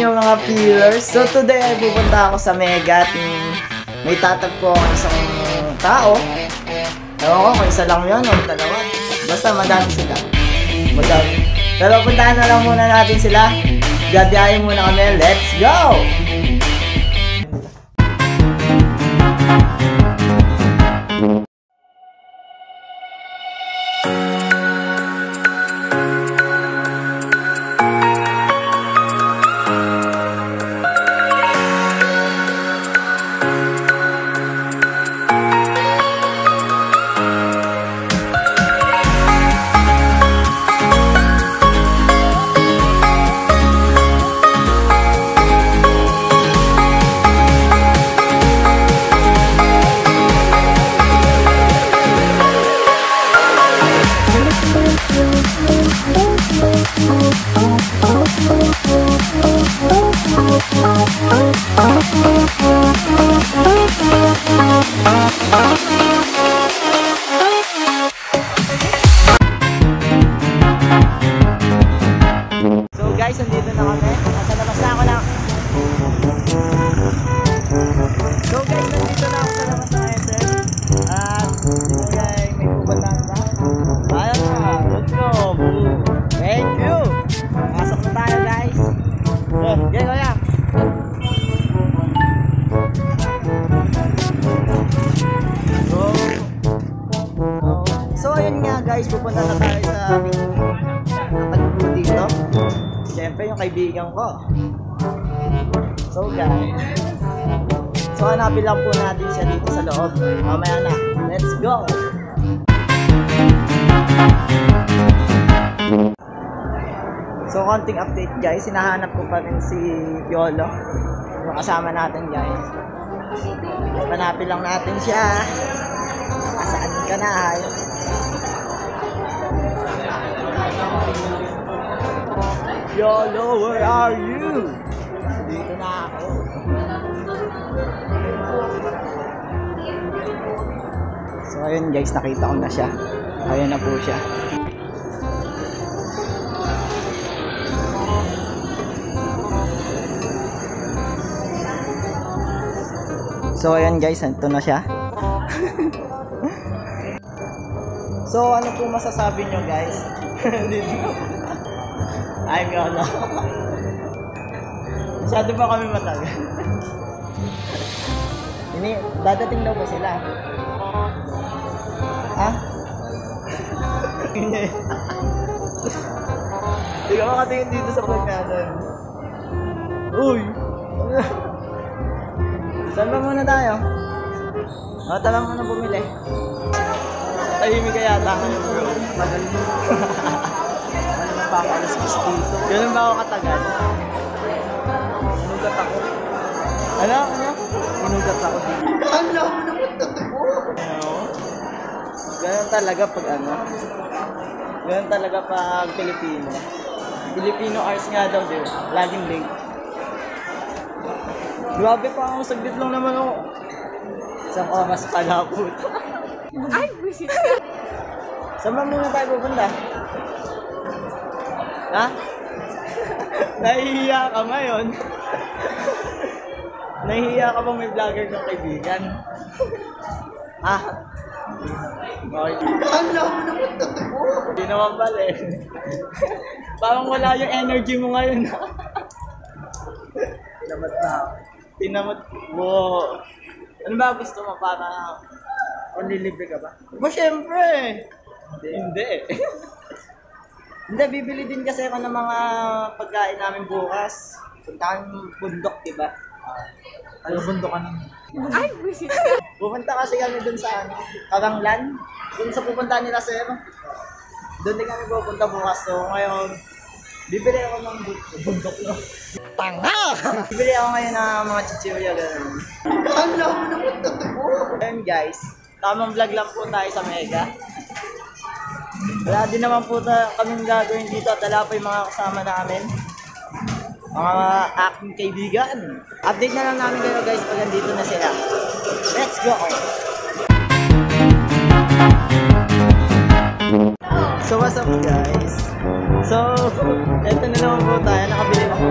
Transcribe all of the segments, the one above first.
inyo mga peelers. So today ay pupunta ako sa Mega at may tatagpo ako isang tao. Ewan ko kung isa lang yun o dalawa. Basta madami sila. Madami. Pero puntahan na lang muna natin sila. Gagayahin muna kami. Let's go! So guys, nandito na kami. Nasa labas na ako lang. So guys, nandito na ako sa labas ng SM. At guys, may pupuntahan ba? Ayan na, let's go. Thank you. Pasok na tayo guys. Okay, kuya. So ayun nga guys, pupunta na tayo sa aming natagpo dito. Siyempre yung kaibigan ko. So guys, so hanapin lang po natin siya dito sa loob. Mamaya na, let's go! So konting update guys, hinahanap ko pa rin si Yolo, yung kasama natin guys. Hanapin lang natin siya. Saan ka na ay? Yolo, where are you? Dito na ako. So ayun guys, nakita ko na siya. Ayun na po siya. So ayun guys, ito na siya. So ano po masasabi nyo guys? I'm Yolo. Masyado ba kami matagal? Dadating daw ba sila? Ha? Hindi. Hindi ka makatingin dito sa vlog natin. Uy! Saan ba muna tayo? O, tala muna bumili. Tahimik ka yata kayo bro. Magaling. Ano pa ako alas dito? Ganun ba ako katagal? Inugat ako. Ano? Inugat ako dito. Ano? Ano? Ganun talaga pag ano? Ganun talaga pag Pilipino. Filipino arts nga daw din. Laging link. Grabe pa ako, saglit lang naman ako. Isang oras pala po. Ay, busit ka. Saan ba muna tayo pupunta? Ha? Nahihiya ka ngayon? Nahihiya ka bang may vlogger ng kaibigan? Ha? Okay. Ano naman totoo? Hindi naman pala eh. Parang wala yung energy mo ngayon. Tinamat na ako. Tinamot mo. Ano ba gusto mo para manlilibre ka ba? Ba syempre! Hindi. Hindi, bibili din kasi ako ng mga pagkain namin bukas. Puntahan bundok, diba? Ano bundok ka naman? Ay, busit ka! Pupunta kasi kami dun sa Karanglan. Dun sa pupunta nila sir. Doon din kami pupunta bukas. So ngayon, bibili ako ng bundok, no? Tanga! Bibili ako ngayon ng mga chichirya, gano'n. Ano naman totoo? Ayun guys, tamang vlog lang po tayo sa Mega. Wala din naman po kaming gagawin dito at wala pa yung mga kasama namin. Mga aking kaibigan. Update na lang namin kayo guys pag nandito na sila. Let's go! So what's up guys? So, eto na naman po tayo. Nakabili ako.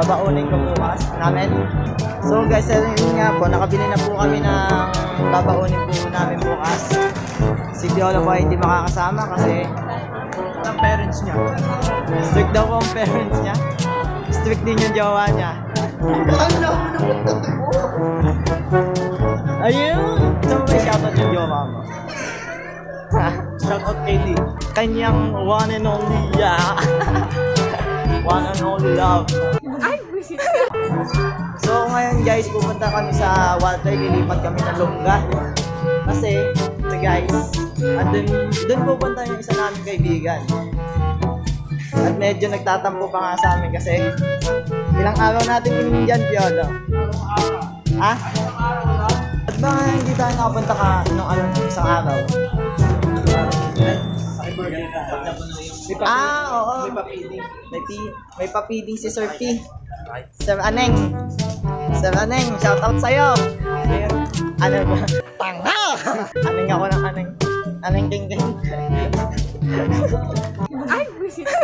babaunin ko bukas namin. So guys, yun nga po, nakabili na po kami ng babaunin po namin bukas. Si Piolo po ay hindi makakasama kasi ang parents niya. Strict daw po ang parents niya. Strict din yung jowa niya. Ano? Ayun! So may shoutout yung jowa mo. Shoutout kay Lee. Kanyang one and only, yeah. One and only love. So ngayon guys, pupunta kami sa Walter, lilipat kami ng Lungga. Kasi, ito guys, doon pupunta yung isa namin kaibigan. At medyo nagtatampo pa nga sa amin kasi ilang araw natin yung dyan, Piolo. Ha? At ba hindi tayo nakapunta ka nung isang araw? Oo. May papiding si Sir P. Sir Aneng. Sir Aneng, shoutout sa'yo. Ano ba? Tanga! Aneng ako ng aneng. Aneng king.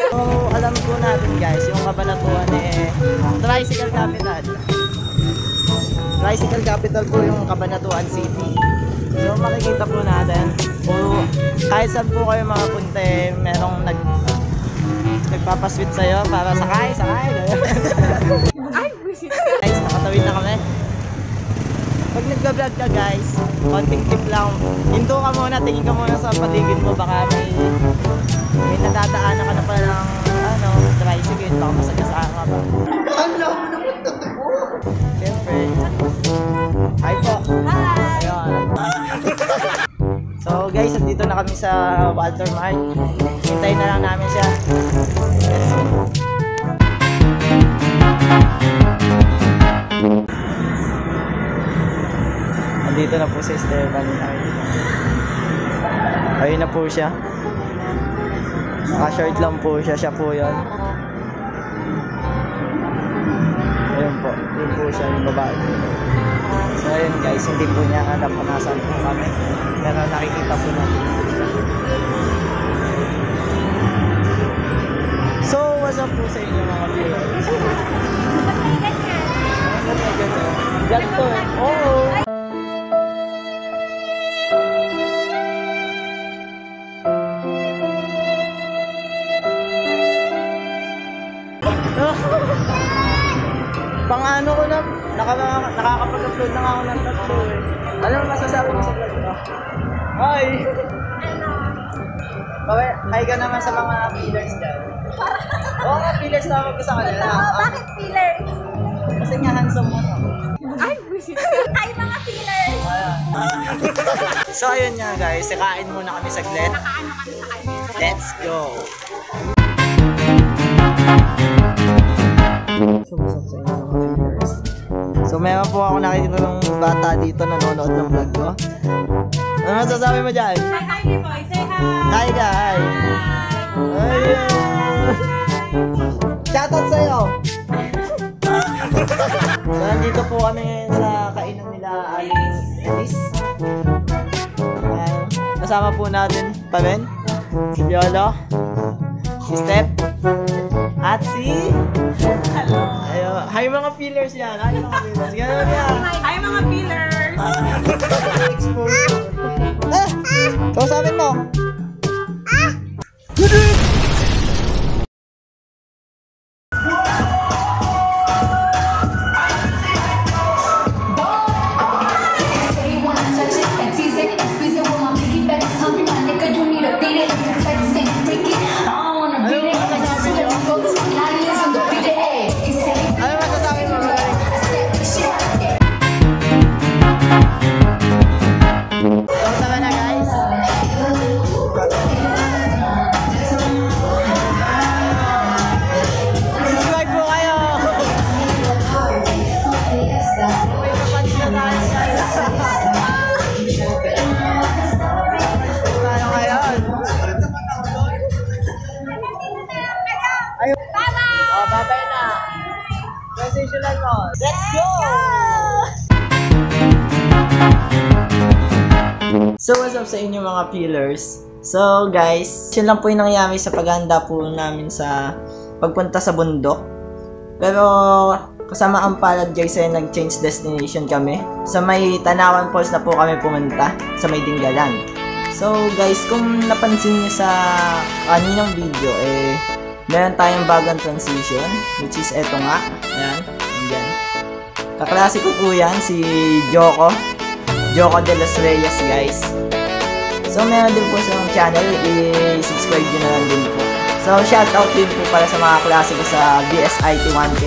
So, alam po natin guys, yung Cabanatuan Tricycle Capital. Tricycle Capital po yung Cabanatuan City. So, makikita po natin. Kahit saan po kayo makapunta, merong nagpapasweet sa'yo para sakay. Guys, nakatawid na kami. Pag nagka-vlog ka guys, konting tip lang. Hinto ka muna, tingin ka muna sa paligid mo. Baka may nadadaanan ka na pala ng tricycle. Baka masagasaan ka ba? Ano? Siyempre. Hi po. Hi! Ayun. So guys, dito na kami sa Walter Mart. Hintayin na lang namin siya. Yes. Dito na po si Esteban. Ayun na po siya. Naka-short lang po siya. Siya po yun. Ayun po. Ayun po siya yung babae. So ayun guys, hindi po niya alam kung nasaan po kami. Pero nakikita po natin. So what's up po sa inyo mga viewers? Ganto eh. Oo. Pang-ano ko na, nakakapag-upload na ako ng tatlo eh. Alam mo masasabi mo sa vlog ko? Hi! Hi ka naman sa mga pillars dyan. Oo nga, pillars na ako sa kanila. Bakit pillars? Kasi nga handsome mo. Ay, ay mga pillars! So ayun nga guys, kain muna kami saglit. Nakaano kami sa kanya. Let's go! So meron po ako nakikita ng bata dito nanonood ng vlog ko. Ano masasabi mo dyan? Say hi, boy. Say hi! Hi guys! Ayun! Shoutout sa'yo! So nandito po kami ngayon sa kainan nila Alice. Kasama po natin pa rin si Piolo, si Steph, at si... Hello! Ayun. Hi mga pillars yan! Hi mga pillars! Gano'n yan! Hi mga pillars! Exposure! Kausapin mo! Babay na! Transitional mo! Let's go! So what's up sa inyo mga pillars? So guys, yun lang po yung nangyari sa paghahanda po namin sa pagpunta sa bundok. Pero kasama ang palad guys ay nag-change destination kami. Sa may Tanawan Falls na po kami pumunta, sa may Dingalan. So guys, kung napansin niyo sa kaninang video, meron tayong bagong transition, which is eto nga. Ayan, ayan. Kaklase ko po yan, si Joko de los Reyes guys. So meron din po sa channel, i-subscribe nyo na lang din po. So shoutout din po para sa mga klase ko sa BSIT 1K.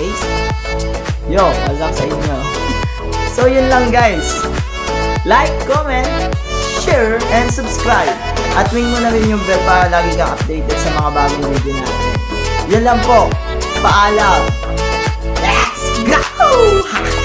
Yo, what's up sa inyo? So yun lang guys. Like, comment, share, and subscribe. At ring mo na rin yung bell para lagi kang updated sa mga bagong video natin. Yun lang po. Paalam. Let's go!